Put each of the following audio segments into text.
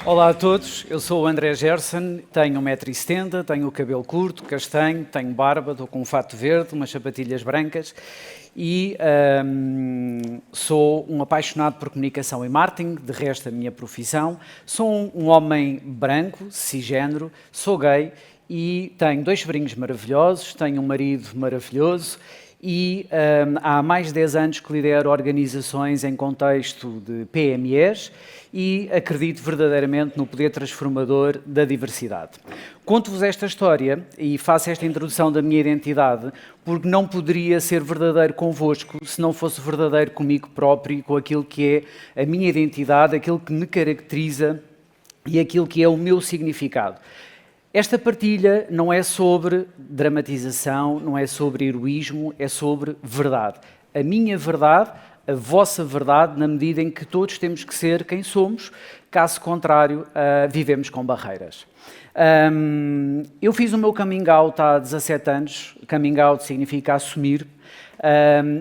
Olá a todos, eu sou o André Gerson, tenho 1,70 m, tenho o cabelo curto, castanho, tenho barba, estou com um fato verde, umas sapatilhas brancas e sou um apaixonado por comunicação e marketing, de resto a minha profissão. Sou um homem branco, cisgênero, sou gay e tenho 2 sobrinhos maravilhosos, tenho um marido maravilhoso e há mais de 10 anos que lidero organizações em contexto de PMEs e acredito verdadeiramente no poder transformador da diversidade. Conto-vos esta história e faço esta introdução da minha identidade porque não poderia ser verdadeiro convosco se não fosse verdadeiro comigo próprio e com aquilo que é a minha identidade, aquilo que me caracteriza e aquilo que é o meu significado. Esta partilha não é sobre dramatização, não é sobre heroísmo, é sobre verdade. A minha verdade, a vossa verdade, na medida em que todos temos que ser quem somos, caso contrário, vivemos com barreiras. Eu fiz o meu coming out há 17 anos, coming out significa assumir,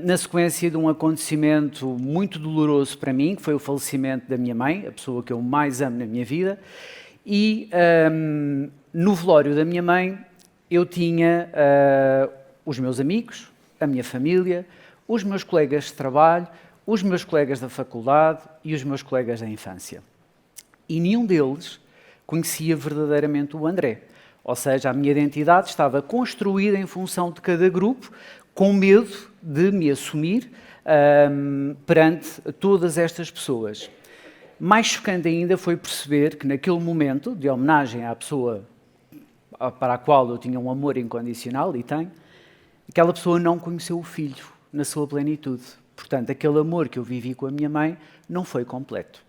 na sequência de um acontecimento muito doloroso para mim, que foi o falecimento da minha mãe, a pessoa que eu mais amo na minha vida, e no velório da minha mãe eu tinha os meus amigos, a minha família, os meus colegas de trabalho, os meus colegas da faculdade e os meus colegas da infância. E nenhum deles conhecia verdadeiramente o André. Ou seja, a minha identidade estava construída em função de cada grupo, com medo de me assumir perante todas estas pessoas. Mais chocante ainda foi perceber que naquele momento de homenagem à pessoa para a qual eu tinha um amor incondicional, e tenho, aquela pessoa não conheceu o filho na sua plenitude. Portanto, aquele amor que eu vivi com a minha mãe não foi completo.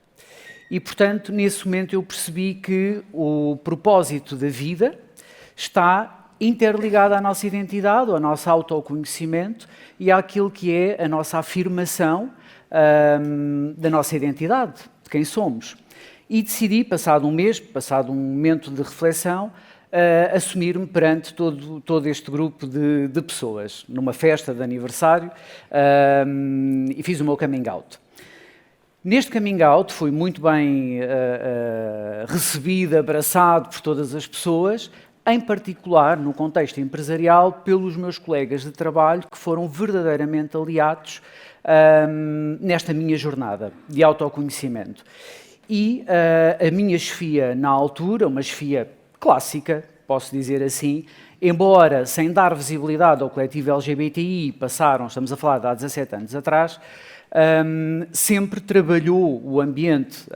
E, portanto, nesse momento eu percebi que o propósito da vida está interligado à nossa identidade, ao nosso autoconhecimento e àquilo que é a nossa afirmação da nossa identidade, de quem somos. E decidi, passado um mês, passado um momento de reflexão, assumir-me perante todo este grupo de pessoas, numa festa de aniversário, e fiz o meu coming out. Neste coming out fui muito bem recebido, abraçado por todas as pessoas, em particular, no contexto empresarial, pelos meus colegas de trabalho que foram verdadeiramente aliados nesta minha jornada de autoconhecimento. E a minha chefia, na altura, uma chefia clássica, posso dizer assim, embora sem dar visibilidade ao coletivo LGBTI, estamos a falar de há 17 anos atrás, sempre trabalhou o ambiente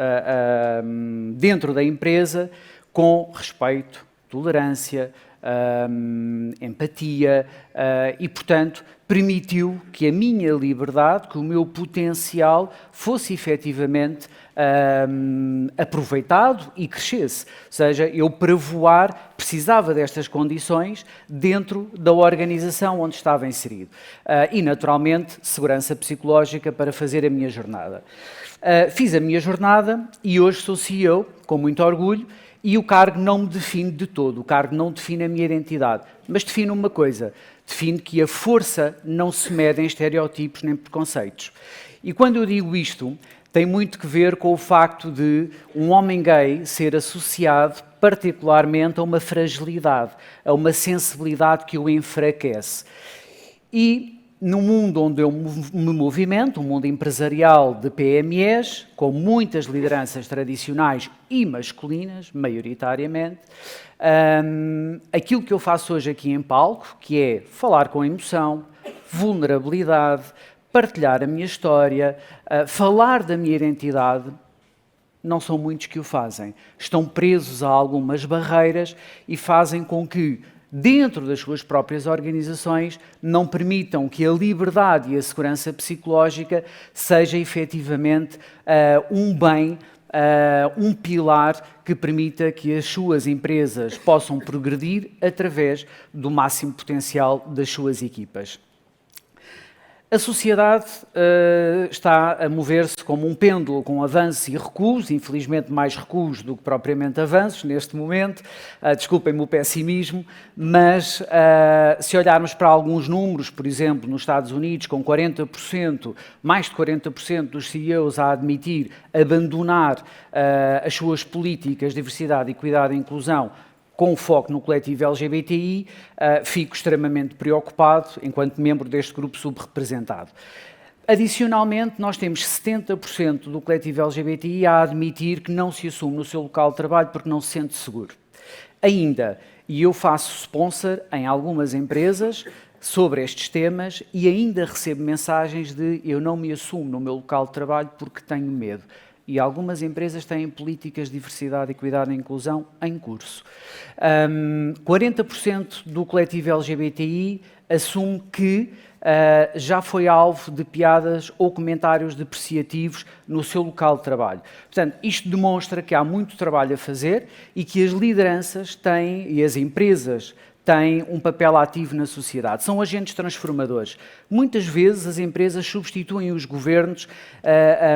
dentro da empresa com respeito, tolerância, empatia e, portanto, permitiu que a minha liberdade, que o meu potencial fosse efetivamente aproveitado e crescesse. Ou seja, eu para voar precisava destas condições dentro da organização onde estava inserido. E, naturalmente, segurança psicológica para fazer a minha jornada. Fiz a minha jornada e hoje sou CEO, com muito orgulho, e o cargo não me define de todo, o cargo não define a minha identidade, mas define uma coisa, define que a força não se mede em estereótipos nem preconceitos. E quando eu digo isto, tem muito que ver com o facto de um homem gay ser associado particularmente a uma fragilidade, a uma sensibilidade que o enfraquece. E no mundo onde eu me movimento, um mundo empresarial de PMEs, com muitas lideranças tradicionais e masculinas, maioritariamente, aquilo que eu faço hoje aqui em palco, que é falar com emoção, vulnerabilidade, partilhar a minha história, falar da minha identidade, não são muitos que o fazem. Estão presos a algumas barreiras e fazem com que, dentro das suas próprias organizações, não permitam que a liberdade e a segurança psicológica seja efetivamente um bem, um pilar que permita que as suas empresas possam progredir através do máximo potencial das suas equipas. A sociedade está a mover-se como um pêndulo, com avanços e recuos, infelizmente mais recuos do que propriamente avanços neste momento. Desculpem-me o pessimismo, mas se olharmos para alguns números, por exemplo, nos Estados Unidos, com 40%, mais de 40% dos CEOs a admitir abandonar as suas políticas de diversidade, equidade e inclusão, com foco no coletivo LGBTI, fico extremamente preocupado enquanto membro deste grupo subrepresentado. Adicionalmente, nós temos 70% do coletivo LGBTI a admitir que não se assume no seu local de trabalho porque não se sente seguro. Ainda, e eu faço sponsor em algumas empresas sobre estes temas e ainda recebo mensagens de eu não me assumo no meu local de trabalho porque tenho medo. E algumas empresas têm políticas de diversidade, equidade e inclusão em curso. 40% do coletivo LGBTI assume que já foi alvo de piadas ou comentários depreciativos no seu local de trabalho. Portanto, isto demonstra que há muito trabalho a fazer e que as lideranças têm, e as empresas têm um papel ativo na sociedade. São agentes transformadores. Muitas vezes as empresas substituem os governos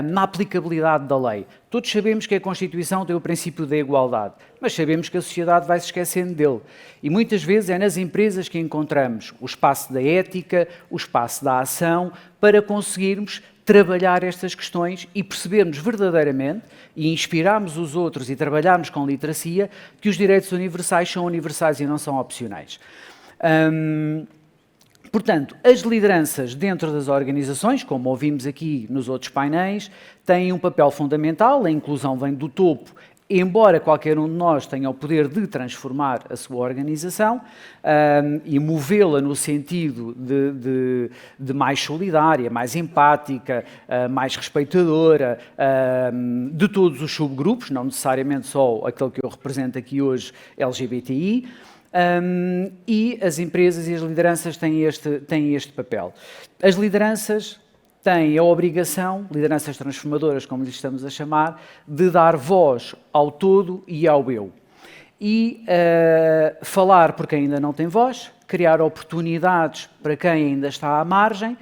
na aplicabilidade da lei. Todos sabemos que a Constituição tem o princípio da igualdade, mas sabemos que a sociedade vai se esquecendo dele. E muitas vezes é nas empresas que encontramos o espaço da ética, o espaço da ação, para conseguirmos trabalhar estas questões e percebermos verdadeiramente e inspirarmos os outros e trabalharmos com literacia que os direitos universais são universais e não são opcionais. Portanto, as lideranças dentro das organizações, como ouvimos aqui nos outros painéis, têm um papel fundamental, a inclusão vem do topo, embora qualquer um de nós tenha o poder de transformar a sua organização e movê-la no sentido de mais solidária, mais empática, mais respeitadora de todos os subgrupos, não necessariamente só aquele que eu represento aqui hoje, LGBTI, e as empresas e as lideranças têm este papel. As lideranças têm a obrigação, lideranças transformadoras, como lhes estamos a chamar, de dar voz ao todo e ao eu. E falar por quem ainda não tem voz, criar oportunidades para quem ainda está à margem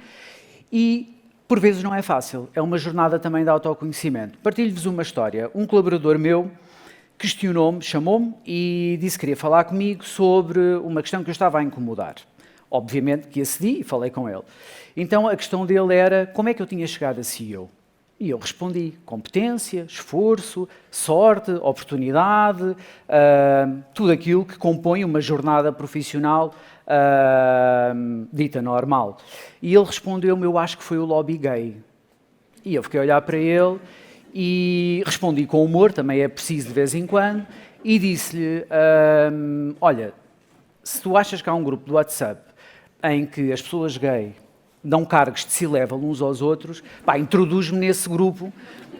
e, por vezes, não é fácil. É uma jornada também de autoconhecimento. Partilho-vos uma história. Um colaborador meu questionou-me, chamou-me e disse que queria falar comigo sobre uma questão que eu estava a incomodar. Obviamente que acedi e falei com ele. Então a questão dele era como é que eu tinha chegado a CEO? E eu respondi, competência, esforço, sorte, oportunidade, tudo aquilo que compõe uma jornada profissional dita normal. E ele respondeu-me, eu acho que foi o lobby gay. E eu fiquei a olhar para ele e respondi com humor, também é preciso de vez em quando, e disse-lhe, olha, se tu achas que há um grupo do WhatsApp em que as pessoas gay dão cargos de C-level uns aos outros, pá, introduz-me nesse grupo,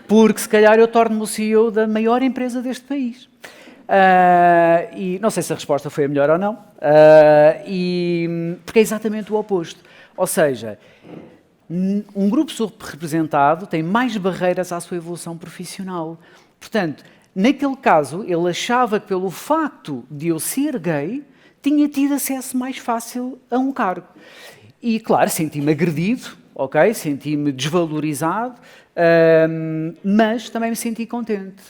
porque se calhar eu torno-me o CEO da maior empresa deste país. E não sei se a resposta foi a melhor ou não, porque é exatamente o oposto. Ou seja, um grupo subrepresentado tem mais barreiras à sua evolução profissional. Portanto, naquele caso, ele achava que pelo facto de eu ser gay, tinha tido acesso mais fácil a um cargo. E, claro, senti-me agredido, ok? Senti-me desvalorizado, mas também me senti contente,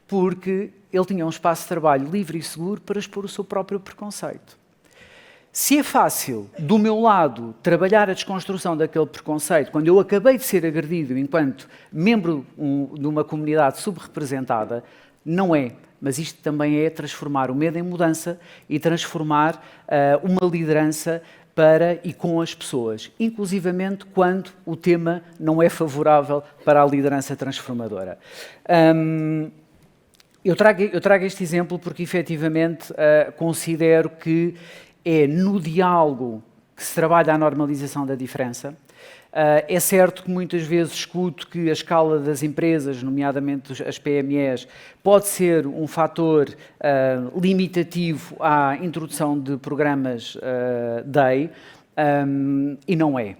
porque ele tinha um espaço de trabalho livre e seguro para expor o seu próprio preconceito. Se é fácil, do meu lado, trabalhar a desconstrução daquele preconceito, quando eu acabei de ser agredido enquanto membro de uma comunidade subrepresentada, não é. Mas isto também é transformar o medo em mudança e transformar uma liderança para e com as pessoas, inclusivamente quando o tema não é favorável para a liderança transformadora. Eu trago este exemplo porque, efetivamente, considero que é no diálogo que se trabalha a normalização da diferença. É certo que muitas vezes escuto que a escala das empresas, nomeadamente as PMEs, pode ser um fator limitativo à introdução de programas DEI, e não é.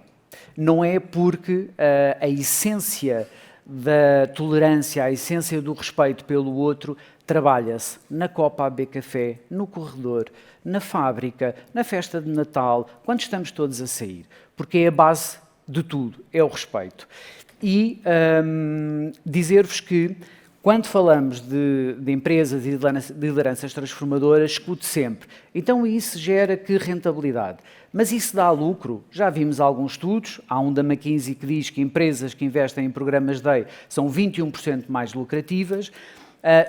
Não é porque a essência da tolerância, a essência do respeito pelo outro, trabalha-se na Copa AB Café, no corredor, na fábrica, na festa de Natal, quando estamos todos a sair, porque é a base de tudo, é o respeito. E dizer-vos que, quando falamos de empresas e de lideranças transformadoras, escuto sempre, então isso gera que rentabilidade? Mas isso dá lucro? Já vimos alguns estudos, há um da McKinsey que diz que empresas que investem em programas DEI são 21% mais lucrativas.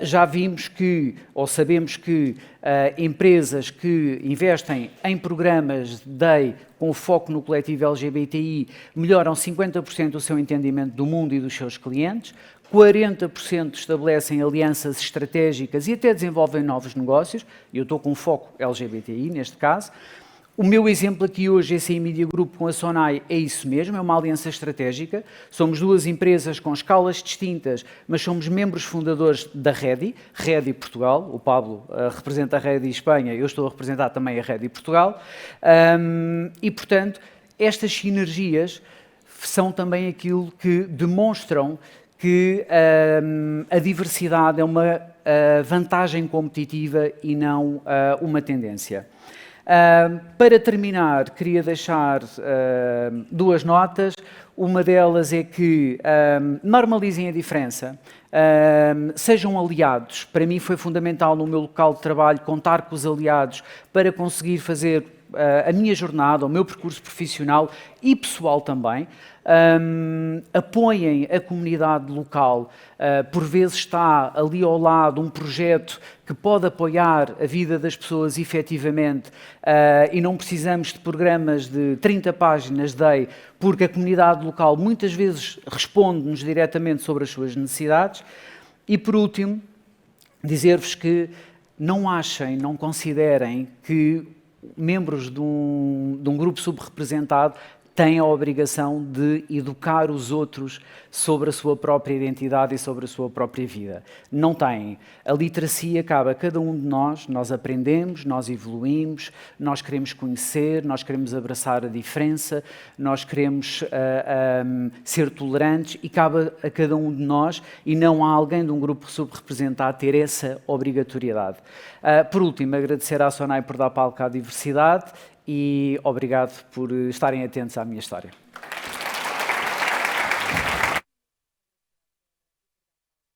Já vimos que, ou sabemos que, empresas que investem em programas de DEI com foco no coletivo LGBTI melhoram 50% o seu entendimento do mundo e dos seus clientes, 40% estabelecem alianças estratégicas e até desenvolvem novos negócios, e eu estou com foco LGBTI neste caso. O meu exemplo aqui hoje, esse Media Group com a Sonai, é isso mesmo, é uma aliança estratégica. Somos duas empresas com escalas distintas, mas somos membros fundadores da Redi Portugal. O Pablo representa a Redi Espanha, eu estou a representar também a Redi Portugal. E, portanto, estas sinergias são também aquilo que demonstram que a diversidade é uma vantagem competitiva e não uma tendência. Para terminar, queria deixar duas notas. Uma delas é que normalizem a diferença, sejam aliados. Para mim foi fundamental no meu local de trabalho contar com os aliados para conseguir fazer a minha jornada, o meu percurso profissional e pessoal também. Apoiem a comunidade local, por vezes está ali ao lado um projeto que pode apoiar a vida das pessoas efetivamente, e não precisamos de programas de 30 páginas de DEI, porque a comunidade local muitas vezes responde-nos diretamente sobre as suas necessidades. E por último, dizer-vos que não achem, não considerem que membros de um grupo subrepresentado têm a obrigação de educar os outros sobre a sua própria identidade e sobre a sua própria vida. Não têm. A literacia cabe a cada um de nós aprendemos, nós evoluímos, nós queremos conhecer, nós queremos abraçar a diferença, nós queremos ser tolerantes e cabe a cada um de nós e não há alguém de um grupo subrepresentado ter essa obrigatoriedade. Por último, agradecer à Sonai por dar palco à diversidade e obrigado por estarem atentos à minha história.